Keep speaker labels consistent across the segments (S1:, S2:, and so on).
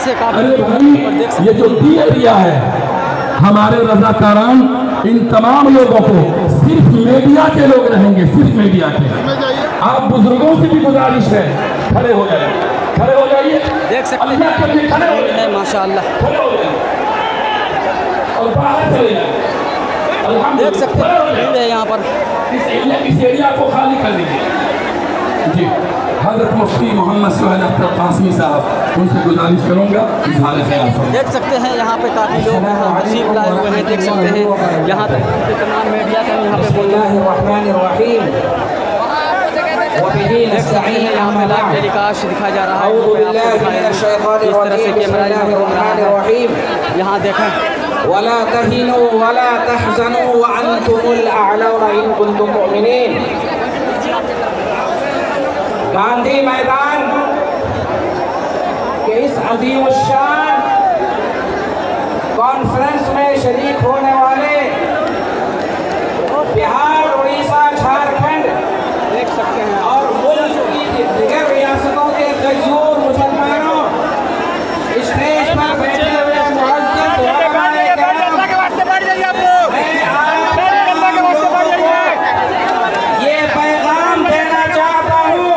S1: अरे भाई, ये जो डी एरिया है हमारे रज़ाकारान, इन तमाम लोगों को सिर्फ मीडिया के लोग रहेंगे, सिर्फ मीडिया के। आप बुजुर्गों से भी गुजारिश है, खड़े हो जाइए, खड़े हो जाइए,
S2: देख सकते
S1: अल्लाह के लिए खड़े हो जाइए,
S2: माशाअल्लाह,
S1: खड़े हो जाइए और बाहर चले जाइए।
S2: देख सकते हैं भीड़ है यहाँ पर।
S1: इस एरिया को खाली कर दीजिए जी। हज़रत मुफ्ती मोहम्मद सुहेल अख्तर कासमी साहब, उनसे गुजारिश करूँगा इज़हार ख्याल।
S2: देख सकते हैं यहाँ पे काफ़ी लोग तशरीफ लाए हुए हैं, देख सकते हैं यहाँ तक तमाम मीडिया का यहाँ पे बोल रहा है। देख सकते हैं यहाँ पे लाइव टेलीकास्ट दिखाया जा रहा है, इस तरह से कैमरा यहाँ देखें।
S3: वला तहीनु वला तहज़नु व अंतुमुल अअलौना इन कुंतुम मुमिनीन। गांधी मैदान के इस अज़ीम शान कॉन्फ्रेंस में शरीक होने वाले बिहार, उड़ीसा, झारखंड
S2: देख सकते हैं
S3: और मुल्क की दीगर रियासतों के गजूर मुसलमानों स्टेज पर बैठे हुए ये पैगाम देना चाहता हूँ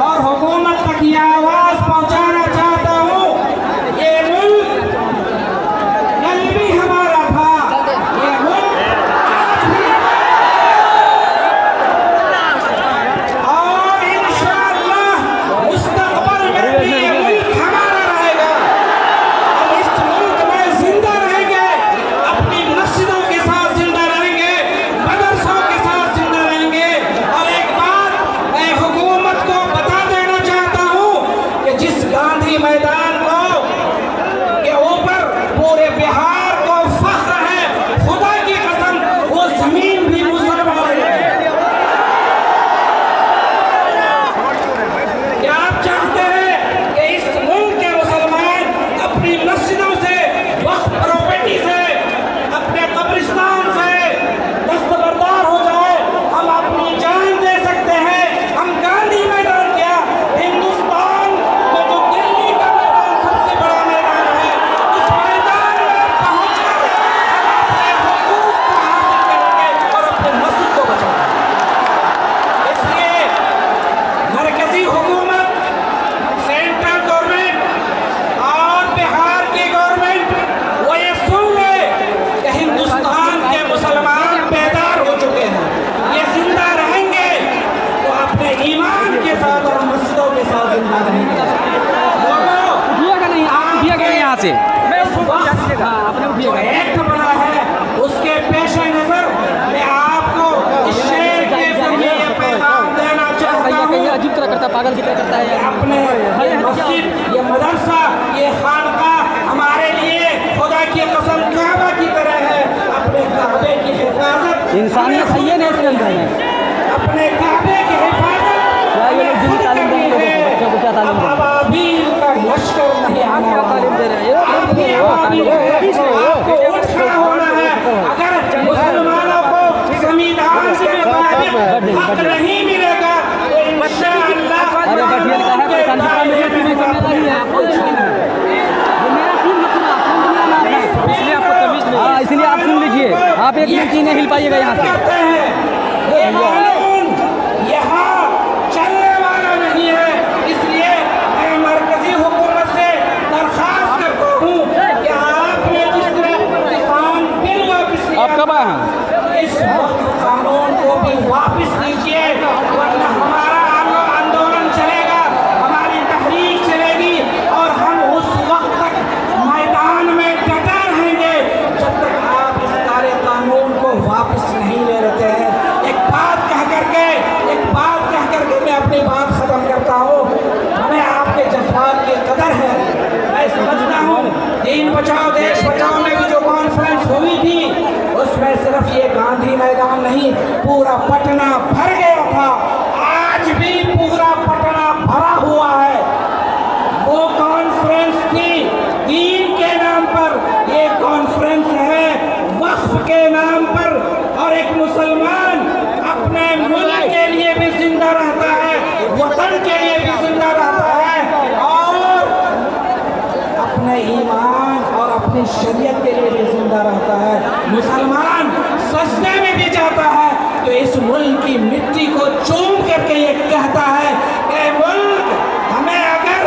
S3: और हुकूमत तक ये आवाज पहुँचाना चाहता हूँ। ये मुल्क कल भी हमारा था, ये मुल्क और इंशाअल्लाह मुस्तक़बल में भी ये मुल्क हमारा रहेगा। हम इस मुल्क में जिंदा रहेंगे, अपनी मस्जिदों के साथ जिंदा रहेंगे, मदरसों के साथ जिंदा रहेंगे। और एक बात मैं हुकूमत को बता देना चाहता हूँ कि जिस गांधी मैदान को के ऊपर पूरे बिहार को फख्र है, खुदा की कसम वो जमीन भी मुसलमान है। क्या आप चाहते हैं कि इस मुल्क के मुसलमान अपनी मस्जिदों से, वक्फ प्रॉपर्टी से, अपने कब्रिस्तान से दस्तबरदार हो जाए? हम अपनी जान दे सकते हैं। हम गांधी मैदान क्या, हिंदुस्तान में जो दिल्ली का मैदान सबसे बड़ा मैदान है, उस मैदान में पहुंचकर अपने हुकूक को हासिल करेंगे और अपने मस्जिद को बचाएंगे। इसलिए मरकजी हुकूमत, सेंट्रल गवर्नमेंट और बिहार की गवर्नमेंट वो ये सुन ले कि हिंदुस्तान के मुसलमान बेदार हो चुके हैं, ये जिंदा रहेंगे तो अपने ईमान के साथ और मस्जिदों के साथ जिंदा रहेंगे।
S2: उठिएगा नहीं यहाँ से,
S3: आपने जो एक्ट बना है उसके पेश नजर मैं आपको इस शेर के जरिए ये पैगाम देना चाहता हूँ।
S2: अजीब तरह करता है, पागल की तरह करता है।
S3: अपने ये मस्जिद, ये मदरसा, ये खानका हमारे लिए खुदा की कसम काबा की तरह है। अपने काबे की हिफाजत,
S2: इंसानियत है ये नहीं इसके अंदर है।
S3: अपने काबे की हिफाजत
S2: क्या ये लोग दिन तालीम देंगे लोगों को, बच्चों को क्या तालीम देंगे?
S3: अबाबील का लश्कर नहीं आना
S2: क्या तालीम दे रहे हैं?
S3: आपको उठ खड़ा होना है। अगर मुसलमानों को संविधान के मुताबिक हक नहीं मिलेगा तो इंशाअल्लाह
S2: अरे बटिया लिखा है कोई संस्था में ये भी जिम्मेदारी है। ये मेरा टीम मतलब दुनिया में है, इसलिए आपको तमीज नहीं है। हाँ, इसलिए आप सुन लीजिए, आप एक मिनट नहीं हिल पाइएगा यहाँ से।
S3: ये कानून यहाँ चलने वाला नहीं है। इसलिए मैं मरकजी हुकूमत से दरख्वास्त करता हूँ कि आपने जिस तरह किसान बिल वापस लिया,
S2: आप कब आए हैं?
S3: इस वक्त कानून को भी वापस लीजिए, वरना हमारा आंदोलन चलेगा, हमारी तहरीक चलेगी और हम उस वक्त तक मैदान में डटे रहेंगे जब तक आप इस सारे कानून को वापस नहीं ले लेते हैं। एक बात कह करके मैं अपनी बात खत्म करता हूँ। हमें आपके जज्बात की कदर है। मैं समझता हूँ दीन बचाओ देश बचाओ में भी जो कॉन्फ्रेंस हुई थी उसमें सिर्फ ये गांधी मैदान नहीं, पूरा पटना भर गया था। आज भी पूरा पटना भरा हुआ है। वो कॉन्फ्रेंस थी दीन के नाम पर, ये कॉन्फ्रेंस है वक्फ के नाम पर। और एक मुसलमान अपने मुल्क के लिए भी जिंदा रहता है, वतन के लिए भी जिंदा रहता है। और अपने ईमान और अपनी शरीयत के लिए भी जिंदा रहता है। मुसलमान सजदे में भी जाता है तो इस मुल्क की मिट्टी को चूम करके ये कहता है कि मुल्क, हमें अगर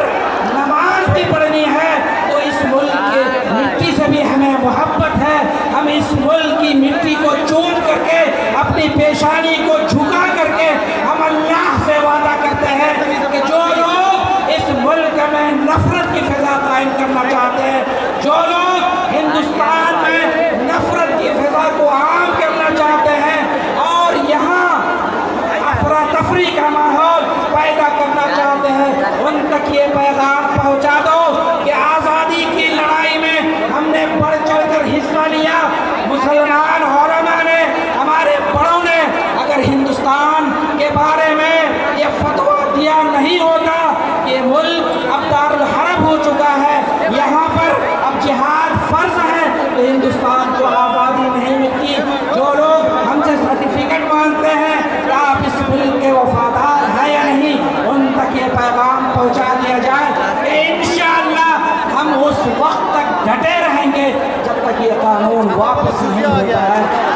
S3: नमाज भी पढ़नी है तो इस मुल्क की मिट्टी से भी हमें मोहब्बत है। हम इस मुल्क की मिट्टी को चूम करके अपनी पेशानी को झुका करके हम अल्लाह से वादा करते हैं कि जो लोग इस मुल्क में नफरत की फिजा कायम करना चाहते हैं, जो लोग हिंदुस्तान में नफरत की फिजा को आम करना चाहते हैं और यहाँ अफरा तफरी का माहौल पैदा करना चाहते हैं, उन तक ये पैगाम पहुँचा दो कि आज़ादी की लड़ाई में हमने बढ़ चढ़ कर हिस्सा लिया। मुसलमान उलमा ने, हमारे बड़ों ने अगर हिंदुस्तान के बारे में ये फतवा दिया नहीं होता, ये मुल्क अब दारुल हरब हो चुका है, यहाँ पर अब जिहाद फर्ज है, तो हिंदुस्तान को आज़ादी नहीं मिलती। जो लोग हमसे सर्टिफिकेट मांगते हैं कि आप इस मुल्क के वफादार हैं या नहीं, उन तक ये पैगाम पहुँचा दिया जाए कि इंशाअल्लाह हम उस वक्त तक डटे रहेंगे जब तक ये कानून वापस नहीं होता है।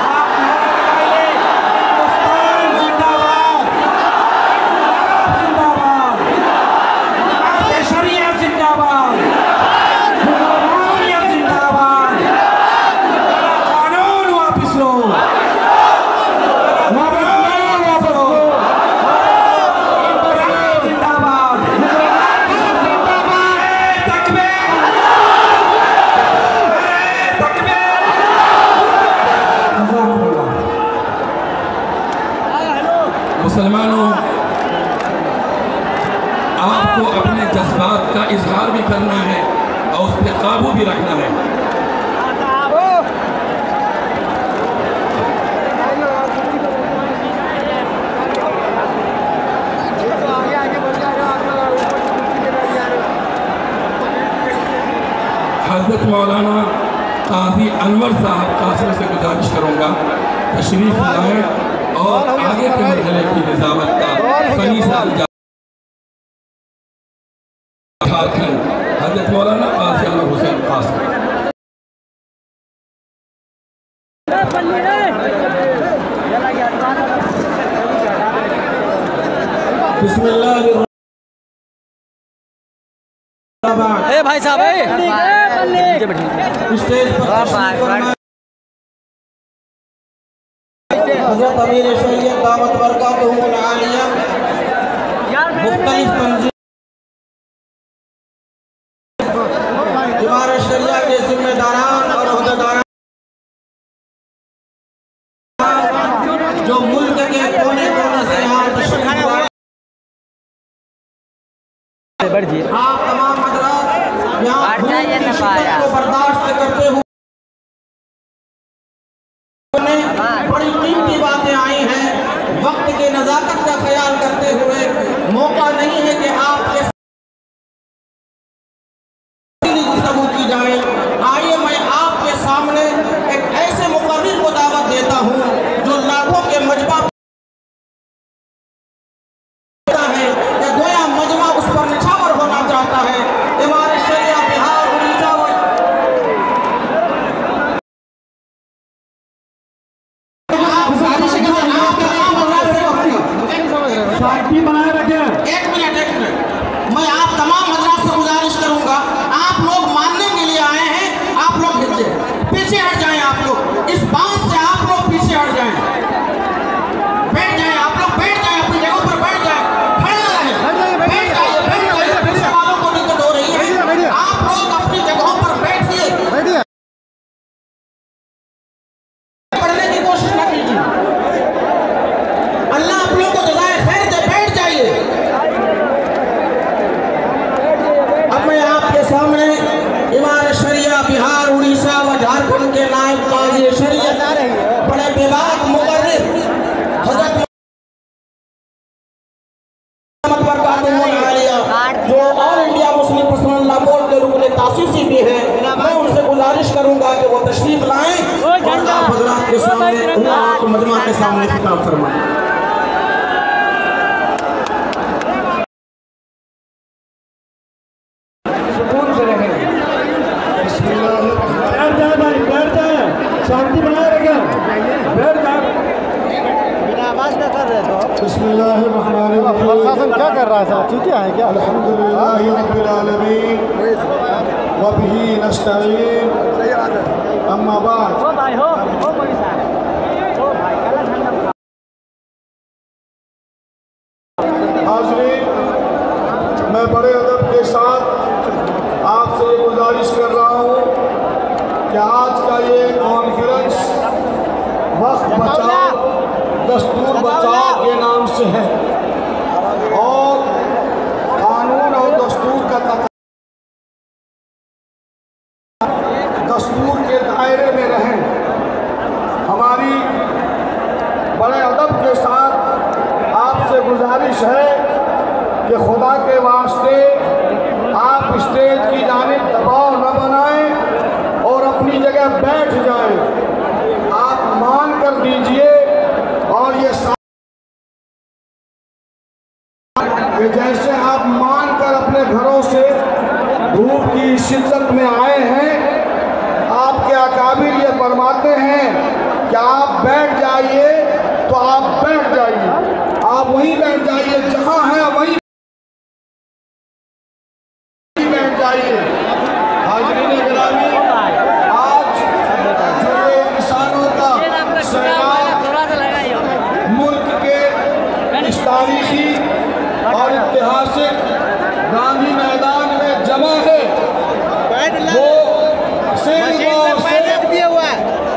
S1: मुसलमानों, आपको अपने जज्बात का इजहार भी करना है और उस पर काबू भी रखना है। हज़रत मौलाना काजी अनवर साहब कासिम से गुजारिश करूँगा तशरीफ लाएं और आगे के मरहले की निज़ामत का फरीज़ा झारखंड हज़रत मौलाना काजी अनवर हुसैन कासिम। बिस्मिल्लाह।
S2: ए भाई साहब,
S3: स्टेज पर हज़रत अमीर शरीयत दावत बरकातुहुल आलिया मुख्तलिफ तंजीम इमारत शरिया के जिम्मेदारान और ओहदेदारान जो मुल्क के कोने कोने से यहाँ तशरीफ लाए, आप तमाम हज़रात यहाँ को बर्दाश्त करते हुए बड़ी कीमती बातें आई हैं, वक्त की नज़ाकत का ख्याल करते हुए मौका नहीं है कि आपके गुफ्तगू की जाए। आइए मैं आपके सामने एक ऐसे मुक़र्रिर को दावत देता हूँ जो लाखों के मजमा है कि गोया मजमा उस पर निछावर होना चाहता है। इमारत शरिया बिहार उड़ीसा
S1: पार्टी बनाए रखे।
S3: एक मिनट मैं आप तमाम हज़रात से गुजारिश करूंगा, आप लोग मानने के लिए आए हैं, आप लोग पीछे हट जाएं, आप लोग इस बात से आप लोग पीछे हट जाएं, बैठ जाएं, आप लोग बैठ जाएं, अपनी जगह पर बैठ जाएं, खड़े रहें, बैठ जाइए, पीछे वालों को दिक्कत हो रही है, आप लोग अपनी जगहों पर बैठिए, पढ़ने की कोशिश न कीजिए, अल्लाह आप लोग को जज़ाए खैर दे, बैठ जाइए। अब मैं आपके सामने इमारत शरिया बिहार उड़ीसा व झारखंड के नायब काज़ी शरीयत बड़े बेबाक मुक़र्रिर हज़रत बरकातुहुल आलिया जो all India Muslim personal law board के रुकने तासीसी भी हैं, मैं उनसे गुजारिश करूंगा कि वो तशरीफ लाएं और आप हज़रात के सामने मजमा के सामने खिताब फरमाएं। सुकून से रहें।
S4: प्रशासन क्या कर रहा है सर? चूतिया है क्या?
S5: अल्हम्दुलिल्लाहि रब्बिल आलमीन व बिही नस्तईन अम्मा बाद। हाज़रीन, मैं बड़े अदब के साथ आपसे गुजारिश कर रहा हूँ कि आज का ये कॉन्फ्रेंस वक्त बचाओ दस्तूर बचाओ के नाम से है और कानून और दस्तूर का दस्तूर के दायरे में रहें। हमारी बड़े अदब के साथ आपसे गुजारिश है कि खुदा के वास्ते आप स्टेज की जानिब दबाव न बनाएं और अपनी जगह बैठ जाएं। आप मान कर दीजिए और ये कि जैसे आप मान कर अपने घरों से धूप की शिद्दत में आए हैं, आपके अकाबिर ये फरमाते हैं कि आप बैठ जाइए तो आप बैठ जाइए, आप वहीं बैठ जाइए जहां है वहीं बैठ जाइए। हाज़रीन गिरामी, आज जो ये इंसानों का सैलाब मुल्क के इस तारीखी और ऐतिहासिक गांधी मैदान में जमा है, वो सिर्फ और सिर्फ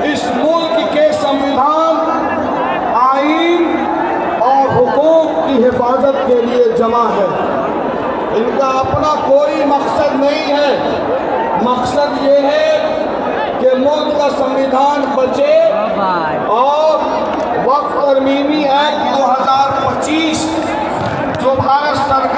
S5: इस मुल्क के संविधान, आईन और हुकूक की हिफाजत के लिए जमा है। इनका अपना कोई मकसद नहीं है। मकसद ये है कि मुल्क का संविधान बचे और वक्फ तरमीमी एक्ट 2025 जो भारत सरकार